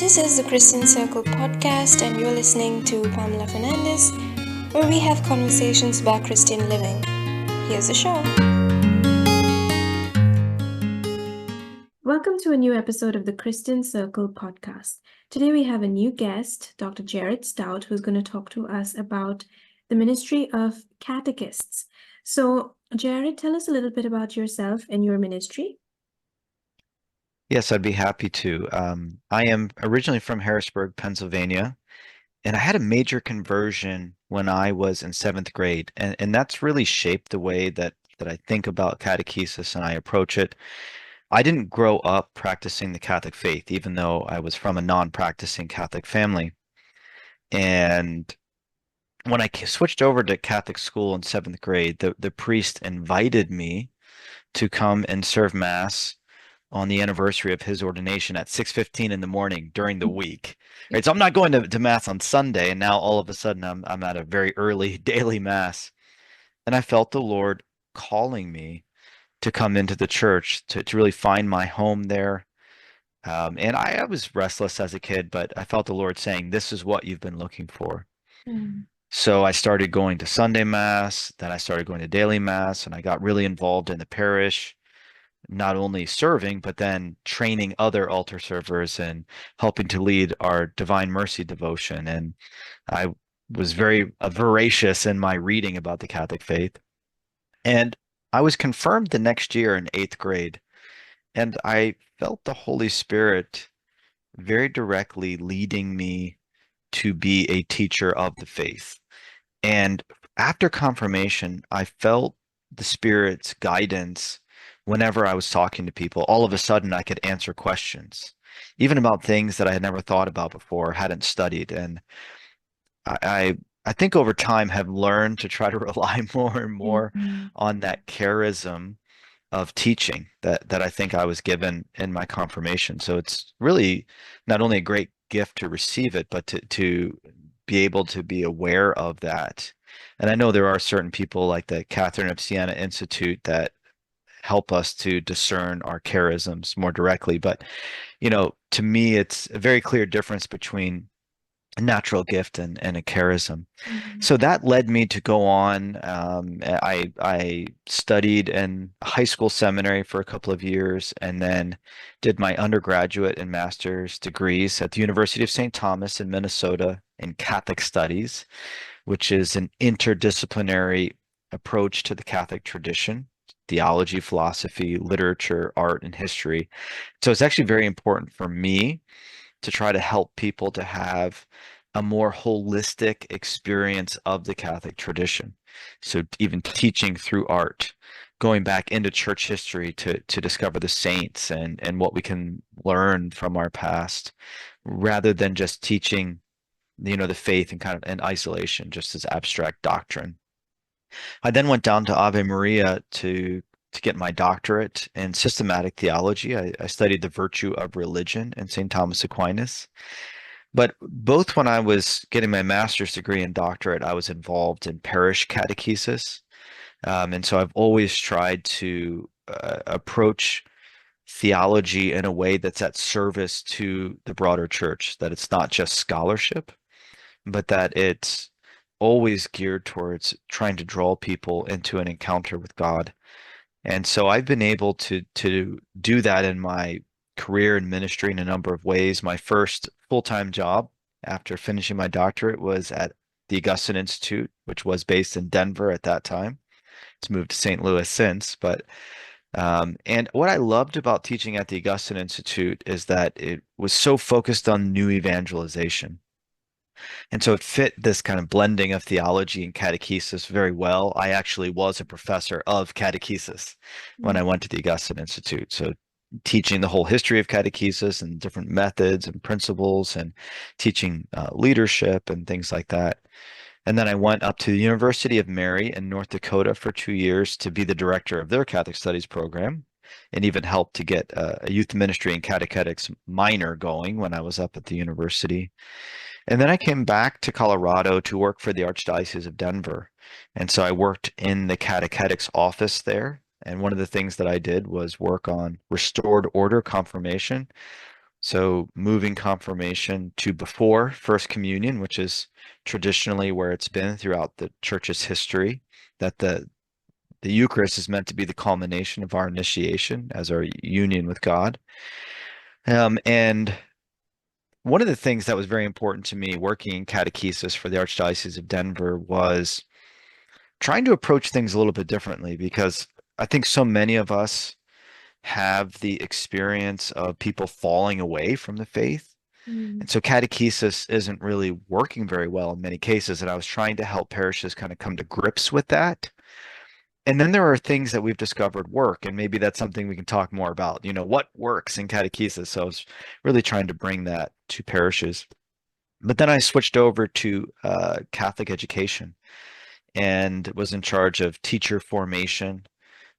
This is the Christian Circle podcast, and you're listening to Pamela Fernandez, where we have conversations about Christian living. Here's the show. Welcome to a new episode of the Christian Circle podcast. Today we have a new guest, Dr. Staudt, who's going to talk to us about the ministry of catechists. So, Jared, tell us a little bit about yourself and your ministry. Yes, I'd be happy to. I am originally from Harrisburg, Pennsylvania, and I had a major conversion when I was in seventh grade, and that's really shaped the way that I think about catechesis and I approach it. I didn't grow up practicing the Catholic faith, even though I was from a non-practicing Catholic family. And when I switched over to Catholic school in seventh grade, the priest invited me to come and serve Mass on the anniversary of his ordination at 6:15 in the morning during the week. Right. So I'm not going to Mass on Sunday, and now all of a sudden I'm at a very early daily Mass. And I felt the Lord calling me to come into the church to really find my home there. And I was restless as a kid, but I felt the Lord saying, "This is what you've been looking for." So I started going to Sunday Mass, then I started going to daily Mass, and I got really involved in the parish, not only serving, but then training other altar servers and helping to lead our Divine Mercy devotion. And I was very voracious in my reading about the Catholic faith. And I was confirmed the next year in eighth grade. And I felt the Holy Spirit very directly leading me to be a teacher of the faith. And after confirmation, I felt the Spirit's guidance whenever I was talking to people. All of a sudden, I could answer questions, even about things that I had never thought about before, hadn't studied. And I think over time have learned to try to rely more and more on that charism of teaching that I think I was given in my confirmation. So it's really not only a great gift to receive it, but to be able to be aware of that. And I know there are certain people like the Catherine of Siena Institute that help us to discern our charisms more directly. But, to me, it's a very clear difference between a natural gift and a charism. So that led me to go on. I studied in high school seminary for a couple of years and then did my undergraduate and master's degrees at the University of St. Thomas in Minnesota in Catholic Studies, which is an interdisciplinary approach to the Catholic tradition: theology, philosophy, literature, art, and history. So it's actually very important for me to try to help people to have a more holistic experience of the Catholic tradition. So even teaching through art, going back into church history to discover the saints and what we can learn from our past, rather than just teaching, the faith in kind of in isolation, just as abstract doctrine. I then went down to Ave Maria to get my doctorate in systematic theology. I studied the virtue of religion in St. Thomas Aquinas. But both when I was getting my master's degree and doctorate, I was involved in parish catechesis. And so I've always tried to approach theology in a way that's at service to the broader church, that it's not just scholarship, but that it's always geared towards trying to draw people into an encounter with God. And so I've been able to do that in my career and ministry in a number of ways. My first full-time job after finishing my doctorate was at the Augustine Institute, which was based in Denver at that time. It's moved to St. Louis since, but and what I loved about teaching at the Augustine Institute is that it was so focused on new evangelization. And so it fit this kind of blending of theology and catechesis very well. I actually was a professor of catechesis when I went to the Augustine Institute. So teaching the whole history of catechesis and different methods and principles and teaching leadership and things like that. And then I went up to the University of Mary in North Dakota for 2 years to be the director of their Catholic Studies program, and even helped to get a youth ministry and catechetics minor going when I was up at the university. And then I came back to Colorado to work for the Archdiocese of Denver. And so I worked in the catechetics office there. And one of the things that I did was work on restored order confirmation, So moving confirmation to before First Communion, which is traditionally where it's been throughout the church's history, that the Eucharist is meant to be the culmination of our initiation as our union with God. And one of the things that was very important to me working in catechesis for the Archdiocese of Denver was trying to approach things a little bit differently because I think so many of us have the experience of people falling away from the faith. Mm. And so catechesis isn't really working very well in many cases. And I was trying to help parishes kind of come to grips with that. And then there are things that we've discovered work, and maybe that's something we can talk more about. What works in catechesis? So I was really trying to bring that to parishes. But then I switched over to Catholic education and was in charge of teacher formation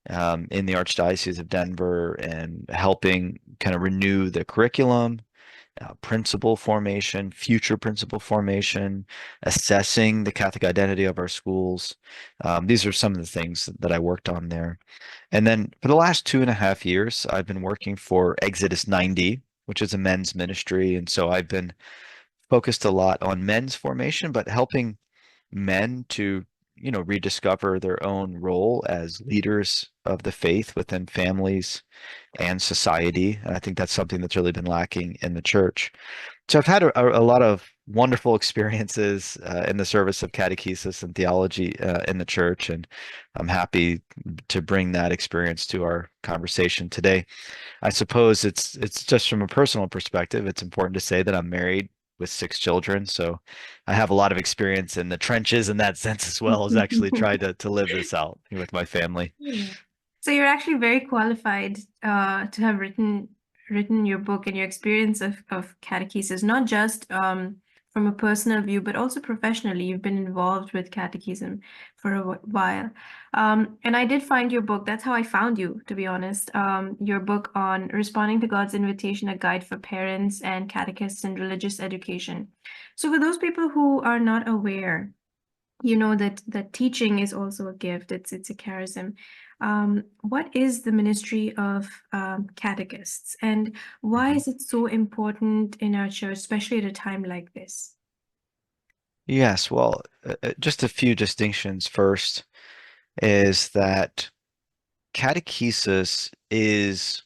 in the Archdiocese of Denver and helping kind of renew the curriculum, principal formation, future principal formation, assessing the Catholic identity of our schools. These are some of the things that I worked on there. And then for the last 2.5 years, I've been working for Exodus 90, which is a men's ministry. And so I've been focused a lot on men's formation, but helping men to rediscover their own role as leaders of the faith within families and society. And I think that's something that's really been lacking in the church. So I've had a lot of wonderful experiences in the service of catechesis and theology in the church, and I'm happy to bring that experience to our conversation today. I suppose it's just from a personal perspective, it's important to say that I'm married with 6 children, so I have a lot of experience in the trenches in that sense as well as actually try to live this out with my family. Yeah. So you're actually very qualified to have written your book and your experience of catechesis, not just from a personal view, but also professionally. You've been involved with catechism for a while. And I did find your book. That's how I found you, to be honest. Your book on Responding to God's Invitation, a guide for parents and catechists in religious education. So for those people who are not aware, that teaching is also a gift. It's a charism. What is the ministry of catechists, and why Mhm. is it so important in our church, especially at a time like this? Yes, well, just a few distinctions first is that catechesis is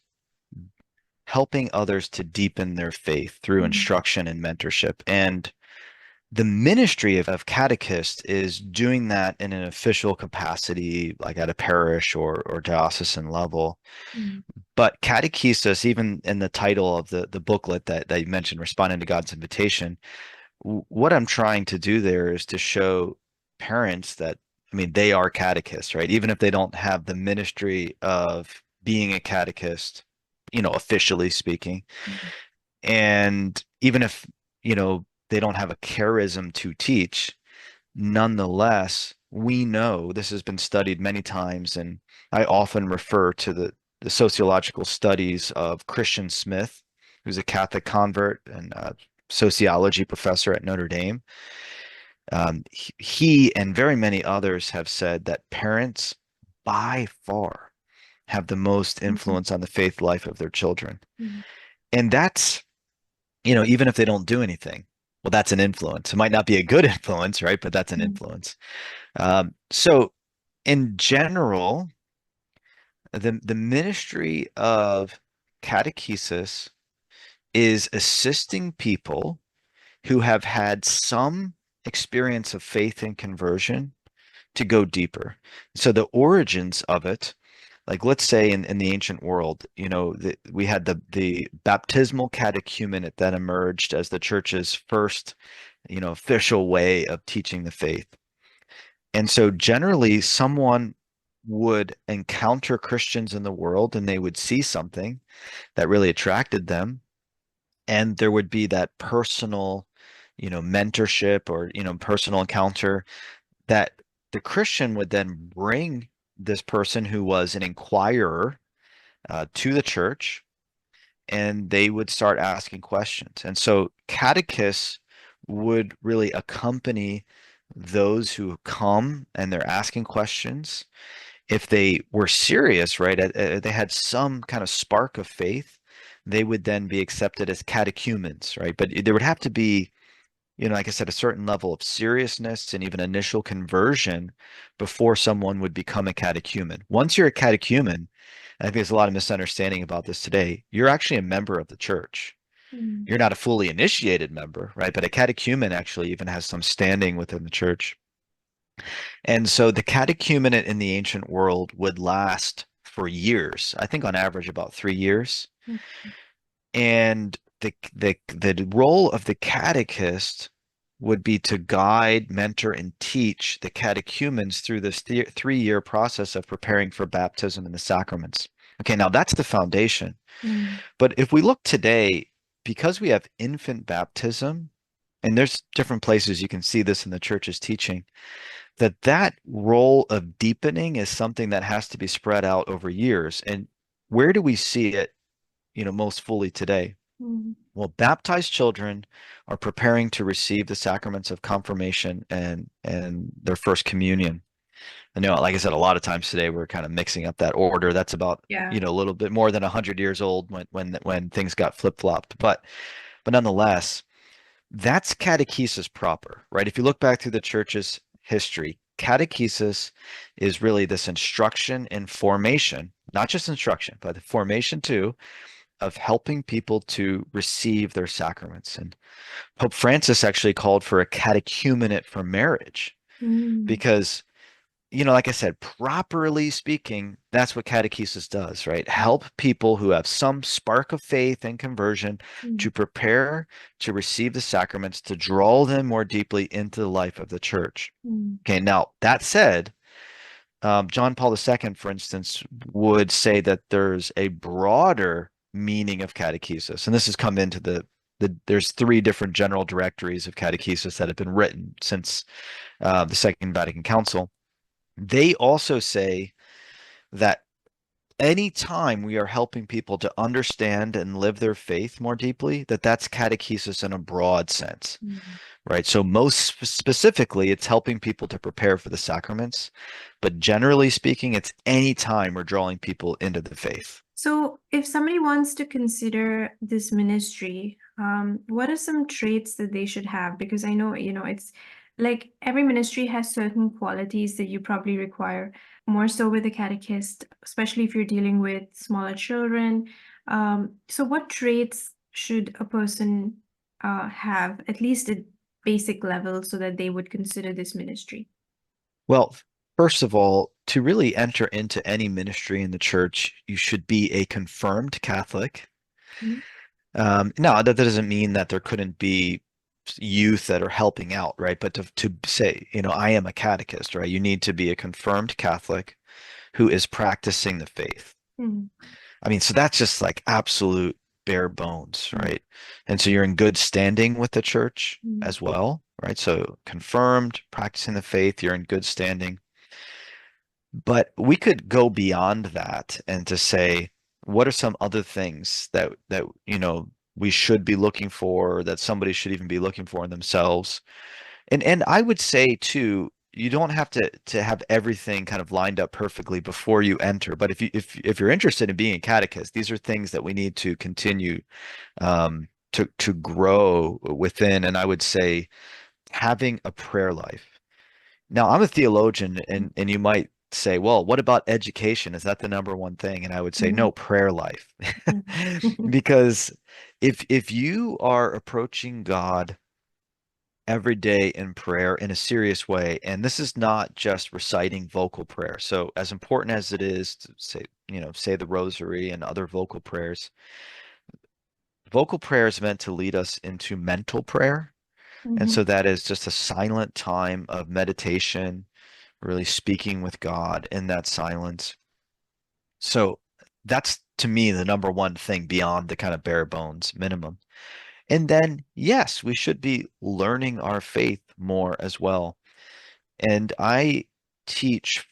helping others to deepen their faith through Mm, instruction and mentorship. And the ministry of catechist is doing that in an official capacity, like at a parish or diocesan level. mm, But catechesis, even in the title of the booklet that you mentioned, Responding to God's Invitation, what I'm trying to do there is to show parents that, I mean, they are catechists, right? Even if they don't have the ministry of being a catechist, officially speaking. mm, And even if, they don't have a charism to teach, nonetheless, we know this has been studied many times, and I often refer to the sociological studies of Christian Smith, who's a Catholic convert and a sociology professor at Notre Dame. He and very many others have said that parents, by far, have the most mm, influence on the faith life of their children. mm, And that's, even if they don't do anything, well, that's an influence. It might not be a good influence, right? But that's an mm, influence. So in general, the ministry of catechesis is assisting people who have had some experience of faith and conversion to go deeper. So the origins of it, like let's say in the ancient world, we had the baptismal catechumenate that emerged as the church's first, official way of teaching the faith. And so generally someone would encounter Christians in the world and they would see something that really attracted them. And there would be that personal, mentorship or, personal encounter that the Christian would then bring this person who was an inquirer to the church, and they would start asking questions. And so catechists would really accompany those who come and they're asking questions. If they were serious, right, they had some kind of spark of faith, they would then be accepted as catechumens, right? But there would have to be, like I said, a certain level of seriousness and even initial conversion before someone would become a catechumen. Once you're a catechumen, I think there's a lot of misunderstanding about this today. You're actually a member of the church. Mm. You're not a fully initiated member, right? But a catechumen actually even has some standing within the church. And so the catechumenate in the ancient world would last for years. I think on average about 3 years. Mm. And the role of the catechist would be to guide, mentor, and teach the catechumens through this 3-year process of preparing for baptism and the sacraments. Okay, now that's the foundation. Mm. But if we look today, because we have infant baptism, and there's different places you can see this in the church's teaching, that role of deepening is something that has to be spread out over years. And where do we see it, most fully today? Mm. Well, baptized children are preparing to receive the sacraments of confirmation and their first communion. I know, like I said, a lot of times today we're kind of mixing up that order. That's about, Yeah. a little bit more than 100 years old when things got flip-flopped. But nonetheless, that's catechesis proper, right? If you look back through the church's history, catechesis is really this instruction and formation, not just instruction, but the formation too, of helping people to receive their sacraments. And Pope Francis actually called for a catechumenate for marriage Mm. because, like I said, properly speaking, that's what catechesis does, right? Help people who have some spark of faith and conversion Mm. to prepare to receive the sacraments, to draw them more deeply into the life of the church. Mm. Okay, now that said, John Paul II, for instance, would say that there's a broader meaning of catechesis, and this has come into there's 3 different general directories of catechesis that have been written since the Second Vatican Council. They also say that anytime we are helping people to understand and live their faith more deeply, that's catechesis in a broad sense, Mm. right? So most specifically, it's helping people to prepare for the sacraments, but generally speaking, it's any time we're drawing people into the faith. So, if somebody wants to consider this ministry, what are some traits that they should have? Because I know, it's like every ministry has certain qualities that you probably require more so with a catechist, especially if you're dealing with smaller children. So, what traits should a person have, at least at basic level, so that they would consider this ministry? Well, first of all, to really enter into any ministry in the church, you should be a confirmed Catholic. Mhm. Now, that doesn't mean that there couldn't be youth that are helping out, right? But to say, I am a catechist, right? You need to be a confirmed Catholic who is practicing the faith. Mm. I mean, so that's just like absolute bare bones, Mm. right? And so you're in good standing with the church Mm. as well, right? So confirmed, practicing the faith, you're in good standing. But we could go beyond that and to say, what are some other things that we should be looking for, that somebody should even be looking for in themselves? And I would say too, you don't have to have everything kind of lined up perfectly before you enter. But if you're interested in being a catechist, these are things that we need to continue to grow within. And I would say having a prayer life. Now, I'm a theologian, and you might say, well, what about education? Is that the number one thing? And I would say, Mm. no, prayer life. Mm. Because if you are approaching God every day in prayer in a serious way, and this is not just reciting vocal prayer. So as important as it is to say the rosary and other vocal prayer is meant to lead us into mental prayer. And Mhm. so that is just a silent time of meditation, really speaking with God in that silence. So that's to me the number one thing beyond the kind of bare bones minimum. And then, yes, we should be learning our faith more as well. And I teach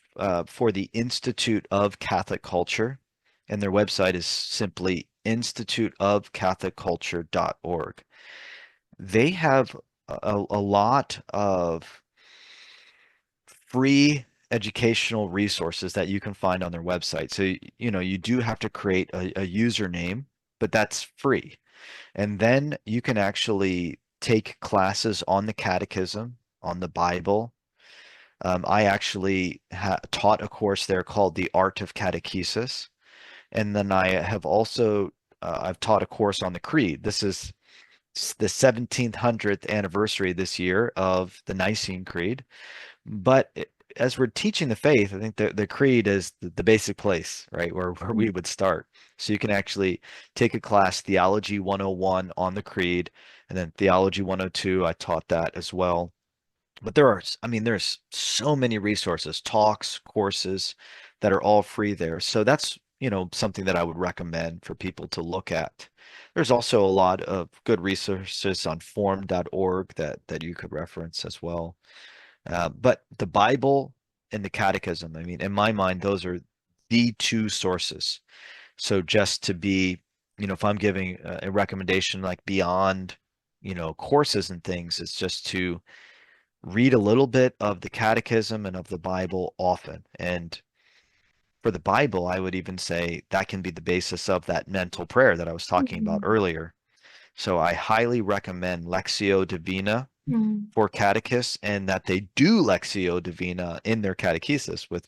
for the Institute of Catholic Culture, and their website is simply instituteofcatholicculture.org. They have a lot of free educational resources that you can find on their website. So, you do have to create a username but that's free. And then you can actually take classes on the catechism, on the Bible. I actually taught a course there called The Art of Catechesis. And then I have also I've taught a course on the Creed. This is the 1700th anniversary this year of the Nicene Creed. But as we're teaching the faith, I think the creed is the basic place, right, where we would start. So you can actually take a class, Theology 101 on the creed, and then Theology 102, I taught that as well. But I mean, there's so many resources, talks, courses that are all free there. So that's, something that I would recommend for people to look at. There's also a lot of good resources on form.org that you could reference as well. But the Bible and the Catechism, I mean, in my mind, those are the two sources. So just to be, if I'm giving a recommendation like beyond, courses and things, it's just to read a little bit of the Catechism and of the Bible often. And for the Bible, I would even say that can be the basis of that mental prayer that I was talking about Mm, earlier. So I highly recommend Lectio Divina mm, for catechists, and that they do Lectio Divina in their catechesis with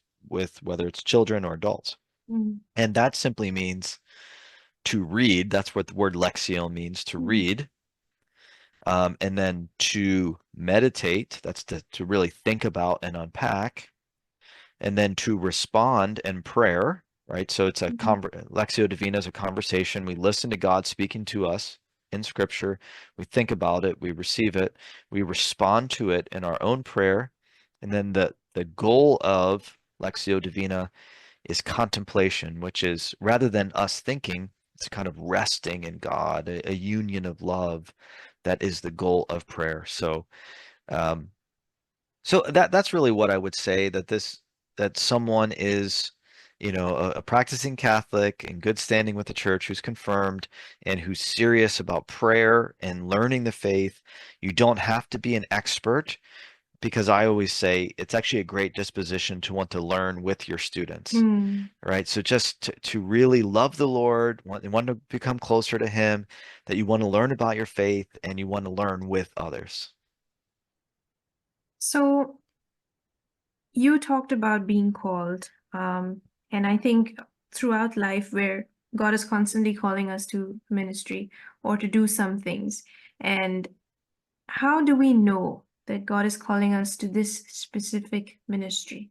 whether it's children or adults. mm, And that simply means to read. That's what the word Lectio means, to mm, read. And then to meditate, that's to really think about and unpack. And then to respond in prayer, right? So it's mhm, Lectio Divina is a conversation. We listen to God speaking to us in Scripture. We think about it. We receive it. We respond to it in our own prayer. And then the goal of Lectio Divina is contemplation, which is rather than us thinking, it's kind of resting in God, a union of love. That is the goal of prayer. Um, so that's really what I would say, that someone is, a practicing Catholic in good standing with the church, who's confirmed and who's serious about prayer and learning the faith. You don't have to be an expert, because I always say it's actually a great disposition to want to learn with your students, mm. right? So just to really love the Lord, want to become closer to Him, that you want to learn about your faith and you want to learn with others. So you talked about being called, and I think throughout life where God is constantly calling us to ministry or to do some things. And how do we know that God is calling us to this specific ministry?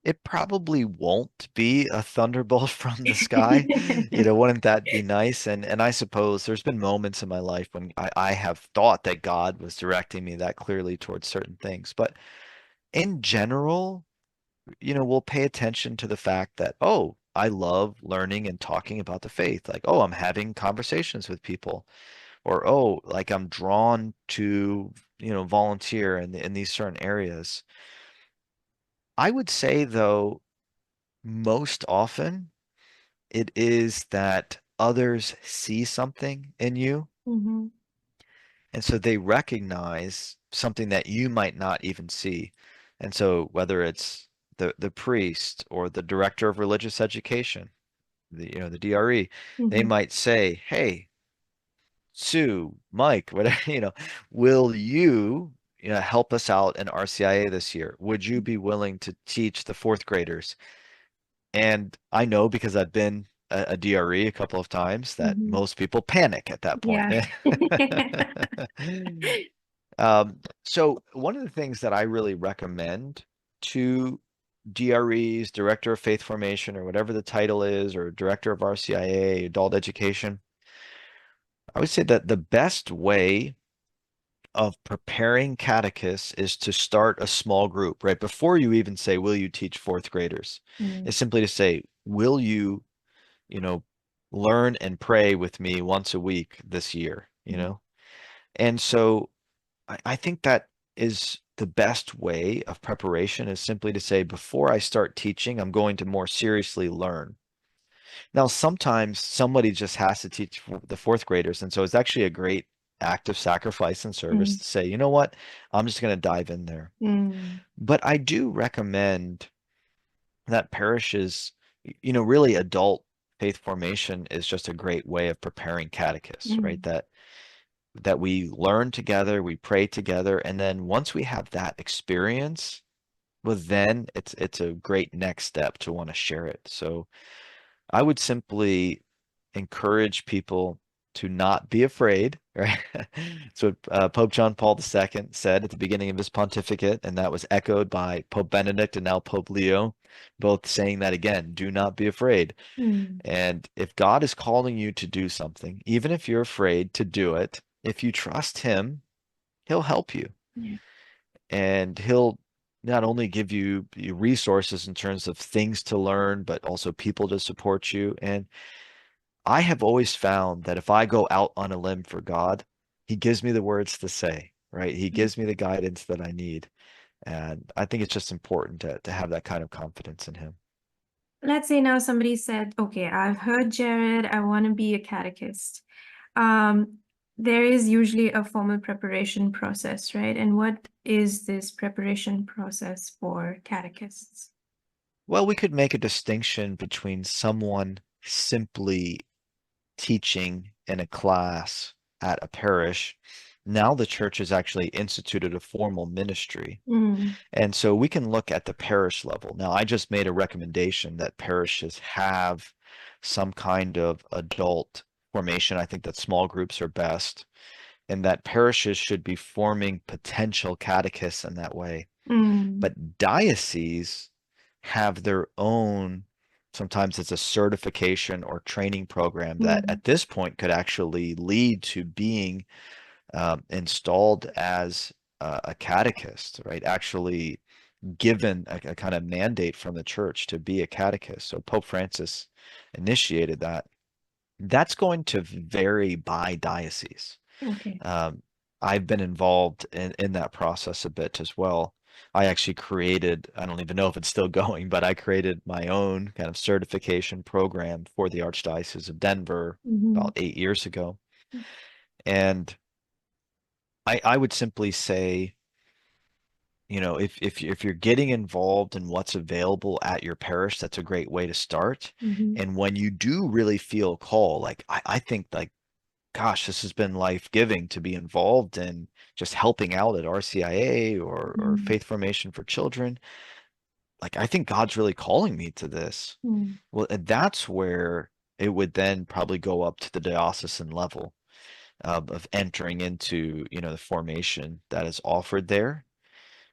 It probably won't be a thunderbolt from the sky. Wouldn't that be nice? And I suppose there's been moments in my life when I have thought that God was directing me that clearly towards certain things. But in general, we'll pay attention to the fact that, oh, I love learning and talking about the faith. Like, oh, I'm having conversations with people. Or, oh, like I'm drawn to, volunteer in these certain areas. I would say, though, most often it is that others see something in you, Mhm, and so they recognize something that you might not even see. And so whether it's the priest or the director of religious education, the DRE, they mhm, might say, "Hey, Sue, Mike, whatever, will you, help us out in RCIA this year? Would you be willing to teach the fourth graders?" And I know, because I've been a DRE a couple of times, that mhm. most people panic at that point. Yeah. So one of the things that I really recommend to DREs, Director of Faith Formation, or whatever the title is, or Director of RCIA, Adult Education, I would say that the best way of preparing catechists is to start a small group, right? Before you even say, will you teach fourth graders? Mm, Is simply to say, will you, you know, learn and pray with me once a week this year, mm, And so I think that is the best way of preparation, is simply to say, before I start teaching, I'm going to more seriously learn. Now, sometimes somebody just has to teach the fourth graders, and so it's actually a great act of sacrifice and service mm, to say, you know what, I'm just going to dive in there. mm, But I do recommend that parishes, really adult faith formation is just a great way of preparing catechists, right? Mm. That we learn together, we pray together, and then once we have that experience, well, then it's a great next step to want to share it. So I would simply encourage people to not be afraid, right? So Pope John Paul II said at the beginning of his pontificate, and that was echoed by Pope Benedict and now Pope Leo, both saying that again, do not be afraid. Mm. And if God is calling you to do something, even if you're afraid to do it, if you trust him, he'll help you. Yeah. And he'll not only give you resources in terms of things to learn, but also people to support you. And I have always found that if I go out on a limb for God, he gives me the words to say, right? He gives me the guidance that I need. And I think it's just important to have that kind of confidence in him. Let's say now somebody said, okay, I've heard Jared, I want to be a catechist. Um, there is usually a formal preparation process, right? And what is this preparation process for catechists? Well, we could make a distinction between someone simply teaching in a class at a parish. Now the church has actually instituted a formal ministry. Mm. And so we can look at the parish level. Now, I just made a recommendation that parishes have some kind of adult formation. I think that small groups are best, and that parishes should be forming potential catechists in that way. Mm. But dioceses have their own, sometimes it's a certification or training program that Mm. at this point could actually lead to being installed as a catechist, right? Actually given a kind of mandate from the church to be a catechist. So Pope Francis initiated that. That's going to vary by diocese. Okay. Um, I've been involved in that process a bit as well. I actually created, I don't even know if it's still going, but I created my own kind of certification program for the Archdiocese of Denver Mhm. about 8 years ago. And I would simply say, if you're getting involved in what's available at your parish, that's a great way to start. Mhm. And when you do really feel a call, like I think like, gosh, this has been life-giving to be involved in just helping out at RCIA or Mhm. Faith Formation for Children. Like I think God's really calling me to this. Mm. Well, and that's where it would then probably go up to the diocesan level of entering into, the formation that is offered there.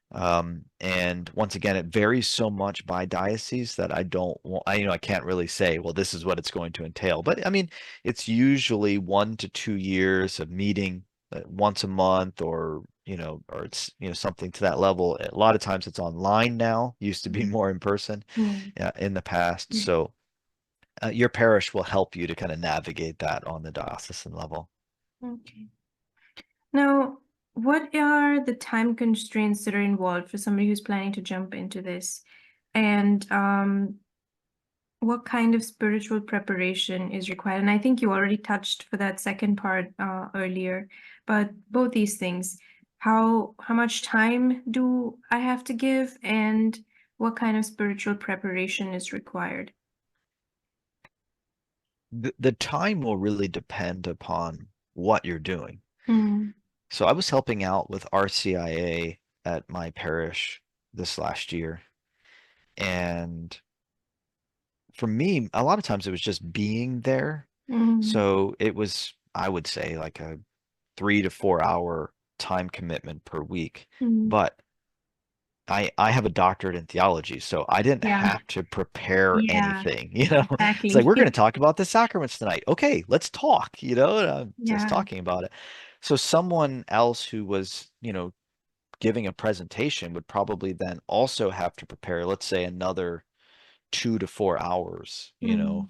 And once again, it varies so much by diocese that I don't want, I can't really say, well, this is what it's going to entail. But I mean, it's usually 1 to 2 years of meeting once a month or it's, something to that level. A lot of times it's online now, used to be Mhm. more in person Mm. in the past. Yeah. So your parish will help you to kind of navigate that on the diocesan level. Okay. Now, what are the time constraints that are involved for somebody who's planning to jump into this? And what kind of spiritual preparation is required? And I think you already touched for that second part earlier, but both these things, how much time do I have to give, and what kind of spiritual preparation is required? The time will really depend upon what you're doing. Mm. So I was helping out with RCIA at my parish this last year. And for me, a lot of times it was just being there. Mm. So it was, I would say, like a 3 to 4 hour time commitment per week. Mm. But I have a doctorate in theology, so I didn't Yeah, have to prepare yeah, anything, It's like exactly. we're going to talk about the sacraments tonight. Okay, let's talk, and I'm just Yeah. talking about it. So someone else who was, giving a presentation would probably then also have to prepare, let's say, another 2 to 4 hours, Mm.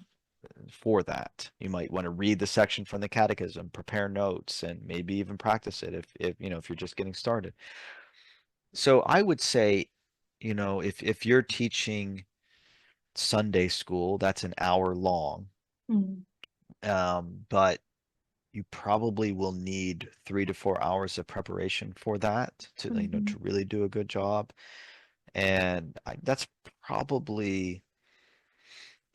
for that. You might want to read the section from the Catechism, prepare notes, and maybe even practice it if you're just getting started. So I would say, if you're teaching Sunday school, that's an hour long. Mm. But you probably will need 3 to 4 hours of preparation for that Mhm. to really do a good job. And that's probably,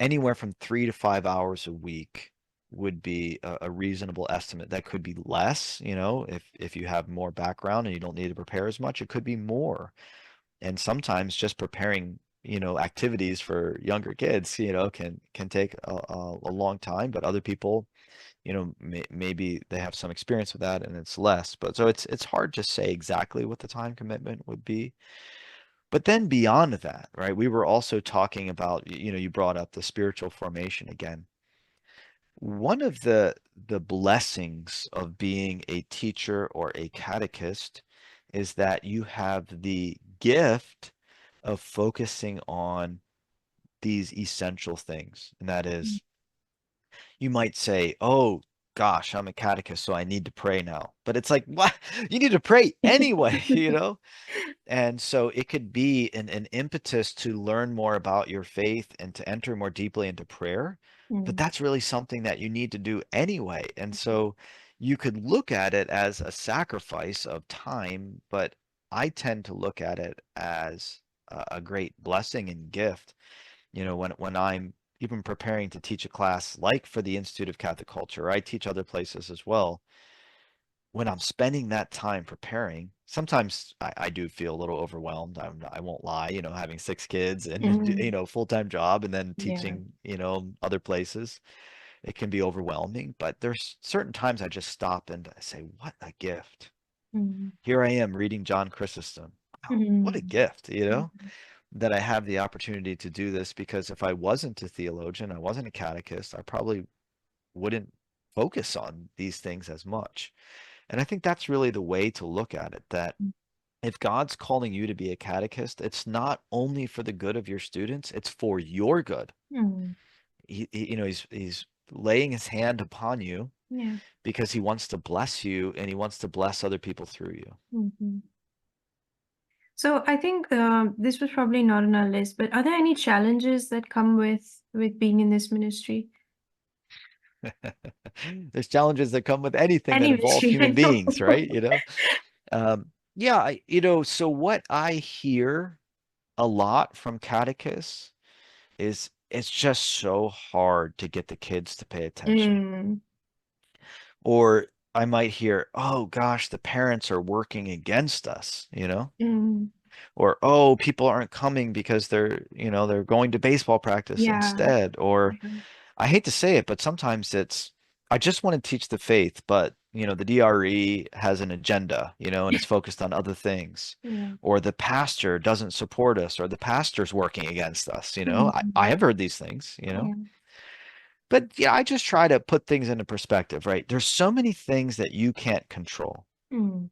anywhere from 3 to 5 hours a week would be a reasonable estimate. That could be less, if you have more background and you don't need to prepare as much. It could be more. And sometimes just preparing, activities for younger kids, can take a long time, but other people, maybe they have some experience with that and it's less. But so it's hard to say exactly what the time commitment would be. But then beyond that, right, we were also talking about, you brought up the spiritual formation again. One of the blessings of being a teacher or a catechist is that you have the gift of focusing on these essential things. And that Mm. is, you might say, oh, gosh, I'm a catechist, so I need to pray now. But it's like, what? You need to pray anyway, And so it could be an impetus to learn more about your faith and to enter more deeply into prayer. But Mm. that's really something that you need to do anyway. And so you could look at it as a sacrifice of time, but I tend to look at it as a great blessing and gift. When I'm even preparing to teach a class like for the Institute of Catholic Culture, I teach other places as well. When I'm spending that time preparing, sometimes I do feel a little overwhelmed. I won't lie, having 6 kids and, Mm. full-time job and then Yeah. teaching, other places, it can be overwhelming. But there's certain times I just stop and I say, what a gift. Mm. Here I am reading John Chrysostom. Wow, what a Mm. gift, Mm. that I have the opportunity to do this, because if I wasn't a theologian, I wasn't a catechist, I probably wouldn't focus on these things as much. And I think that's really the way to look at it, that if God's calling you to be a catechist, it's not only for the good of your students, it's for your good. Mm. He's laying his hand upon you Yeah. because he wants to bless you and he wants to bless other people through you. Mhm. So I think this was probably not on our list, but are there any challenges that come with being in this ministry? There's challenges that come with anything that Any involves ministry, I human know. beings, right? Yeah, so what I hear a lot from catechists is it's just so hard to get the kids to pay attention. Mm. Or I might hear, oh gosh, the parents are working against us. Mm. Or, oh, people aren't coming because they're going to baseball practice Yeah. instead. Or Yeah. I hate to say it, but sometimes I just want to teach the faith, but the DRE has an agenda, and it's focused on other things. Yeah. Or the pastor doesn't support us, or the pastor's working against us. I Mm. have heard these things. Yeah. But yeah, I just try to put things into perspective, right? There's so many things that you can't control. Mm.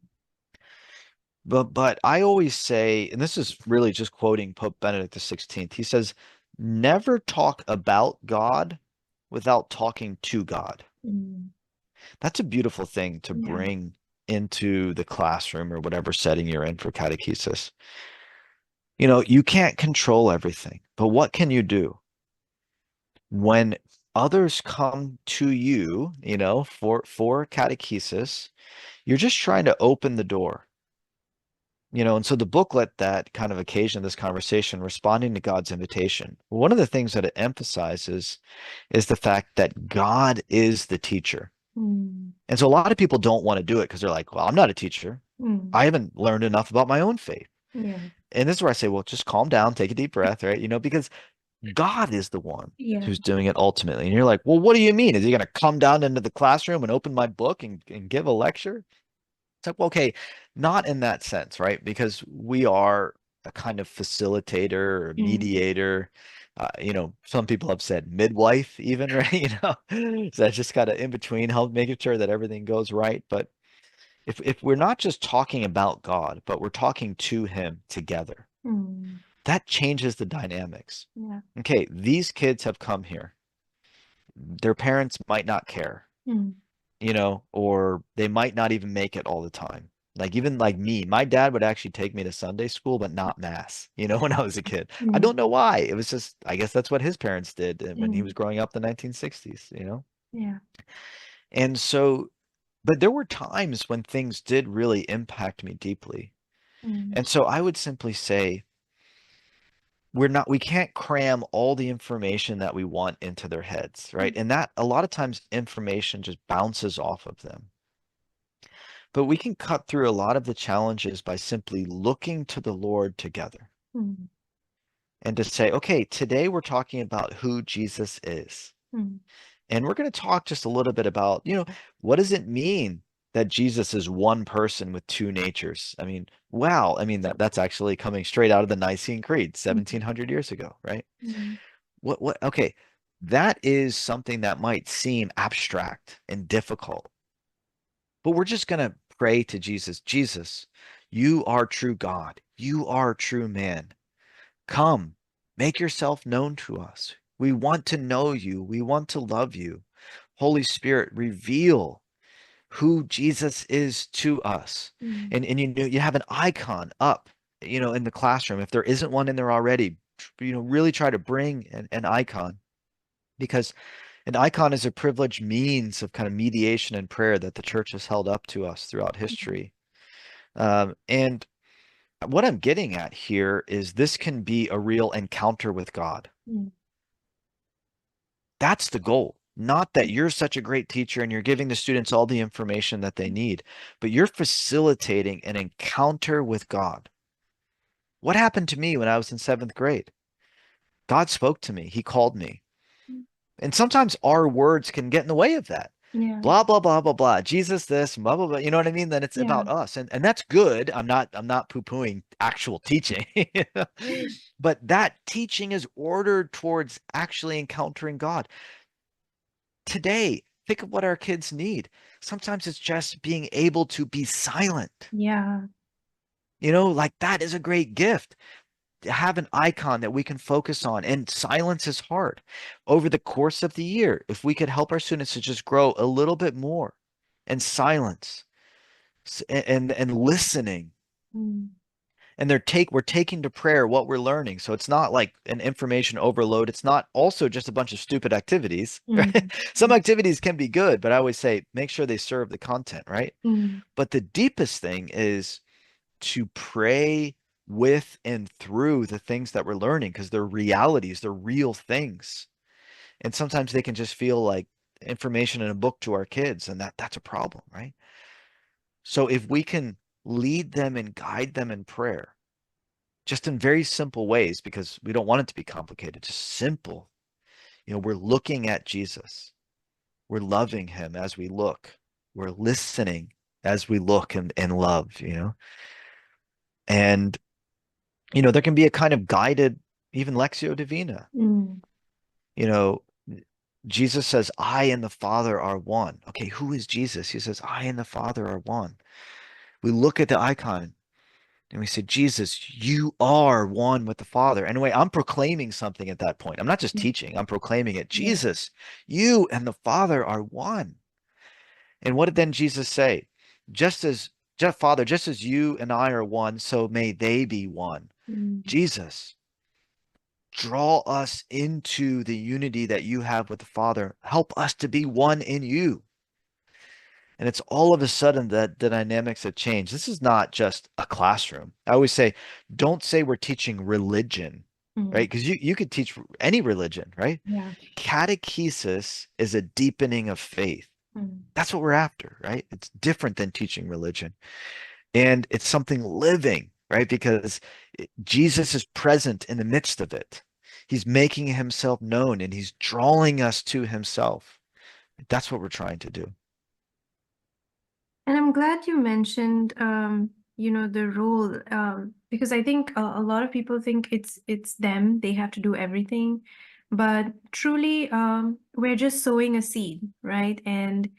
But I always say, and this is really just quoting Pope Benedict XVI, he says, never talk about God without talking to God. Mm. That's a beautiful thing to Yeah. bring into the classroom or whatever setting you're in for catechesis. You can't control everything, but what can you do? When others come to you, for catechesis, you're just trying to open the door. And so the booklet that kind of occasioned this conversation, Responding to God's Invitation, one of the things that it emphasizes is the fact that God is the teacher. Mm. And so a lot of people don't want to do it because they're like, well, I'm not a teacher. Mm. I haven't learned enough about my own faith. Yeah. And this is where I say, well, just calm down, take a deep breath, right? Because God is the one Yeah. who's doing it ultimately. And you're like, well, what do you mean? Is he going to come down into the classroom and open my book and give a lecture? It's like, well, okay, not in that sense, right? Because we are a kind of facilitator or Mm. mediator. Some people have said midwife even, right? So that's just kind of in between, help making sure that everything goes right. But if we're not just talking about God, but we're talking to him together, Mm. that changes the dynamics. Yeah. Okay, these kids have come here. Their parents might not care, Mm. or they might not even make it all the time. Like even like me, my dad would actually take me to Sunday school, but not mass, when I was a kid. I Mm. don't know why. It was just, I guess that's what his parents did when he Mm. was growing up in the 1960s. Yeah. And so, but there were times when things did really impact me deeply. Mm. And so I would simply say, we can't cram all the information that we want into their heads, right? And that a lot of times information just bounces off of them. But we can cut through a lot of the challenges by simply looking to the Lord together Mm. and to say, okay, today we're talking about who Jesus is. Mm. And we're going to talk just a little bit about, what does it mean that Jesus is one person with two natures? I mean, wow. I mean, that's actually coming straight out of the Nicene Creed, Mm. 1700 years ago, right? Mm. Okay. That is something that might seem abstract and difficult, but we're just going to pray to Jesus. Jesus, you are true God. You are true man. Come, make yourself known to us. We want to know you. We want to love you. Holy Spirit, reveal who Jesus is to us. Mm. And you have an icon up, in the classroom. If there isn't one in there already, really try to bring an icon, because an icon is a privileged means of kind of mediation and prayer that the church has held up to us throughout history. And what I'm getting at here is this can be a real encounter with God. Mm. That's the goal. Not that you're such a great teacher and you're giving the students all the information that they need, but you're facilitating an encounter with God. What happened to me when I was in seventh grade? God spoke to me. He called me. Mm. And sometimes our words can get in the way of that. Yeah. Blah, blah, blah, blah, blah. Jesus this, blah, blah, blah. You know what I mean? Then it's Yeah. about us. And that's good. I'm not poo-pooing actual teaching. But that teaching is ordered towards actually encountering God. Today, think of what our kids need. Sometimes it's just being able to be silent. Yeah. Like that is a great gift. To have an icon that we can focus on, and silence is hard. Over the course of the year, if we could help our students to just grow a little bit more in silence and listening, Mm. and we're taking to prayer what we're learning. So it's not like an information overload. It's not also just a bunch of stupid activities, Mm. right? Some activities can be good, but I always say make sure they serve the content, right? Mm. But the deepest thing is to pray with and through the things that we're learning, because they're realities, they're real things. And sometimes they can just feel like information in a book to our kids, and that's a problem, right? So if we can lead them and guide them in prayer, just in very simple ways, because we don't want it to be complicated, just simple. We're looking at Jesus. We're loving him as we look. We're listening as we look and love. And, there can be a kind of guided, even Lectio Divina. Mm. You know, Jesus says, I and the Father are one. Okay, who is Jesus? He says, I and the Father are one. We look at the icon and we say, Jesus, you are one with the Father. Anyway, I'm proclaiming something at that point. I'm not just teaching, I'm proclaiming it. Yeah. Jesus, you and the Father are one. And what did then Jesus say? Father, just as you and I are one, so may they be one. Mm. Jesus, draw us into the unity that you have with the Father. Help us to be one in you. And it's all of a sudden that the dynamics have changed. This is not just a classroom. I always say, don't say we're teaching religion, Mm. right? Because you could teach any religion, right? Yeah. Catechesis is a deepening of faith. Mm. That's what we're after, right? It's different than teaching religion. And it's something living, right? Because Jesus is present in the midst of it. He's making himself known and he's drawing us to himself. That's what we're trying to do. And I'm glad you mentioned, the role, because I think a lot of people think it's them, they have to do everything, but truly, we're just sowing a seed, right? And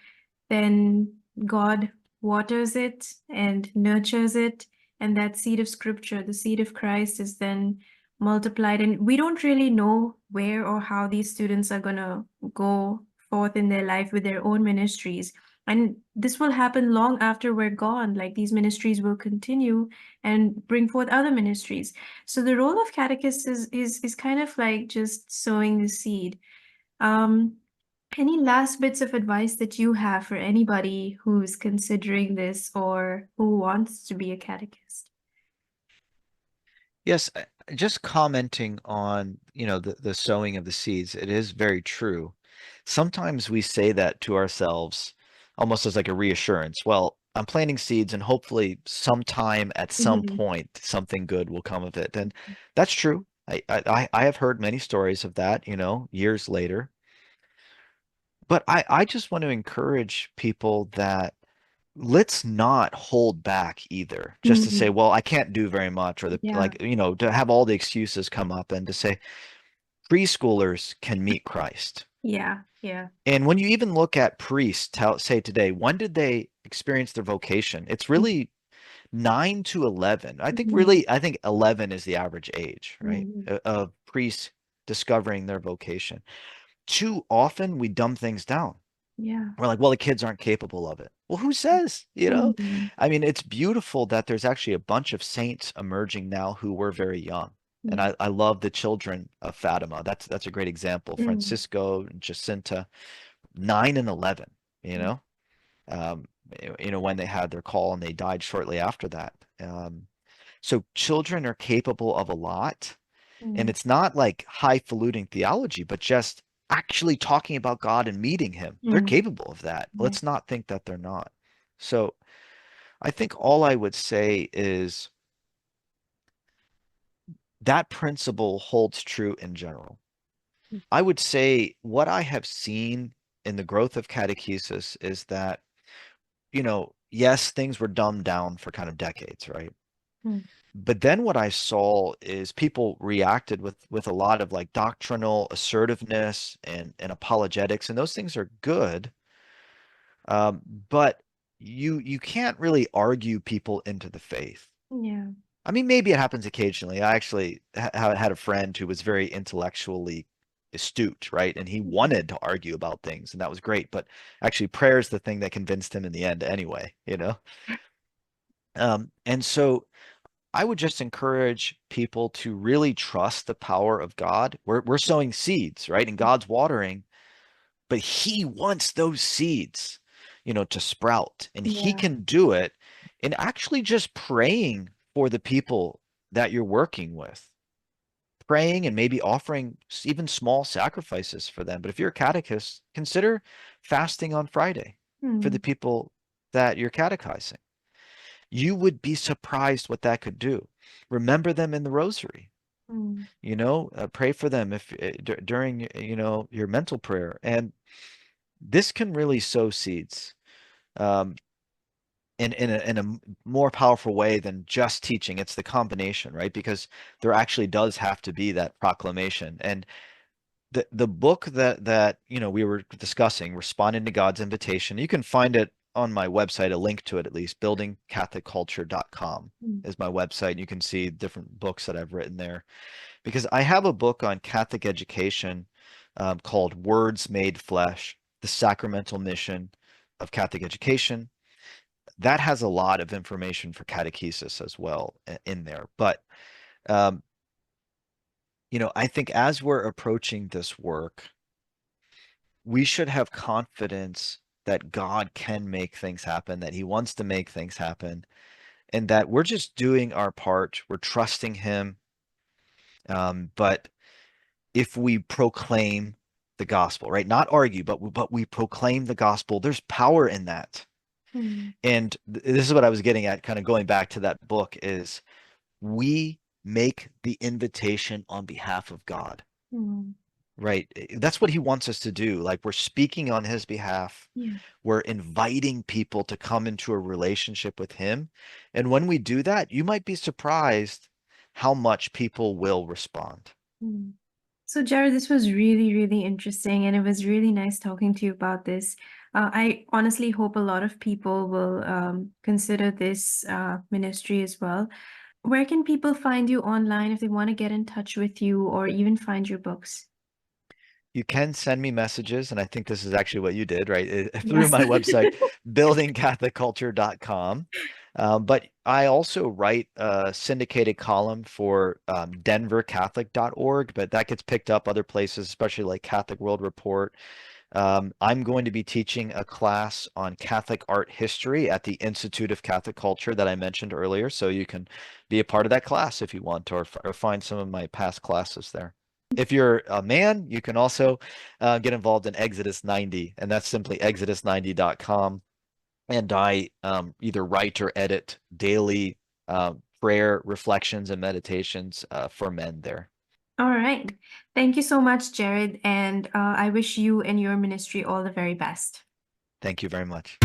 then God waters it and nurtures it, and that seed of scripture, the seed of Christ, is then multiplied. And we don't really know where or how these students are going to go forth in their life with their own ministries. And this will happen long after we're gone. Like these ministries will continue and bring forth other ministries. So the role of catechist is kind of like just sowing the seed. Um, any last bits of advice that you have for anybody who's considering this or who wants to be a catechist? Yes, just commenting on, the sowing of the seeds, it is very true. Sometimes we say that to ourselves almost as like a reassurance. Well, I'm planting seeds and hopefully sometime at some Mhm. point something good will come of it. And that's true. I have heard many stories of that, years later. But I just want to encourage people that let's not hold back either. Just to say, Mhm. well, I can't do very much, or Yeah, to have all the excuses come up and to say preschoolers can meet Christ. yeah, yeah. And when you even look at priests, say today, when did they experience their vocation? It's really 9 to 11. Mhm. I think 11 is the average age, right? Mhm. Of priests discovering their vocation. Too often we dumb things down. Yeah. We're like, well, the kids aren't capable of it. Well, who says? Mhm. I mean, it's beautiful that there's actually a bunch of saints emerging now who were very young. And Yeah. I love the children of Fatima. That's a great example. Mm. Francisco and Jacinta, 9 and 11, you know, um, when they had their call and they died shortly after that. So children are capable of a lot. And Mm. it's not like highfalutin theology, but just actually talking about God and meeting Him. They're Mm. capable of that. Yeah. Let's not think that they're not. So I think all I would say is that principle holds true in general. I would say what I have seen in the growth of catechesis is that, yes, things were dumbed down for kind of decades, right? Mm. But then what I saw is people reacted with a lot of like doctrinal assertiveness and apologetics, and those things are good. But you can't really argue people into the faith. Yeah. I mean, maybe it happens occasionally. I actually had a friend who was very intellectually astute, right? And he wanted to argue about things, and that was great. But actually, prayer is the thing that convinced him in the end anyway, you know? And so I would just encourage people to really trust the power of God. We're sowing seeds, right? And God's watering, but He wants those seeds, to sprout. And He Yeah. can do it in actually just praying for the people that you're working with, praying and maybe offering even small sacrifices for them. But if you're a catechist, consider fasting on Friday for the Mm. people that you're catechizing. You would be surprised what that could do. Remember them in the rosary, Mm. pray for them if during, your mental prayer. And this can really sow seeds um, in a more powerful way than just teaching. It's the combination, right? Because there actually does have to be that proclamation. And the book that we were discussing, Responding to God's Invitation, you can find it on my website, a link to it at least, buildingcatholicculture.com Mm. is my website. You can see different books that I've written there because I have a book on Catholic education called Words Made Flesh: The Sacramental Mission of Catholic Education. That has a lot of information for catechesis as well in there. But um, I think as we're approaching this work, we should have confidence that God can make things happen, that He wants to make things happen, and that we're just doing our part. We're trusting Him. But if we proclaim the gospel, right? Not argue, but we proclaim the gospel. There's power in that. Mm. And this is what I was getting at, kind of going back to that book, is we make the invitation on behalf of God, Mm. right? That's what He wants us to do. Like we're speaking on His behalf. Yeah. We're inviting people to come into a relationship with Him. And when we do that, you might be surprised how much people will respond. Mm. So, Jared, this was really, really interesting, and it was really nice talking to you about this. I honestly hope a lot of people will consider this ministry as well. Where can people find you online if they want to get in touch with you or even find your books? You can send me messages, and I think this is actually what you did, right? Through Yes. my website, buildingcatholicculture.com. But I also write a syndicated column for denvercatholic.org, but that gets picked up other places, especially like Catholic World Report. I'm going to be teaching a class on Catholic art history at the Institute of Catholic Culture that I mentioned earlier. So you can be a part of that class if you want, or find some of my past classes there. If you're a man, you can also get involved in Exodus 90, and that's simply exodus90.com. And I either write or edit daily prayer reflections and meditations for men there. All right. Thank you so much, Jared. And I wish you and your ministry all the very best. Thank you very much.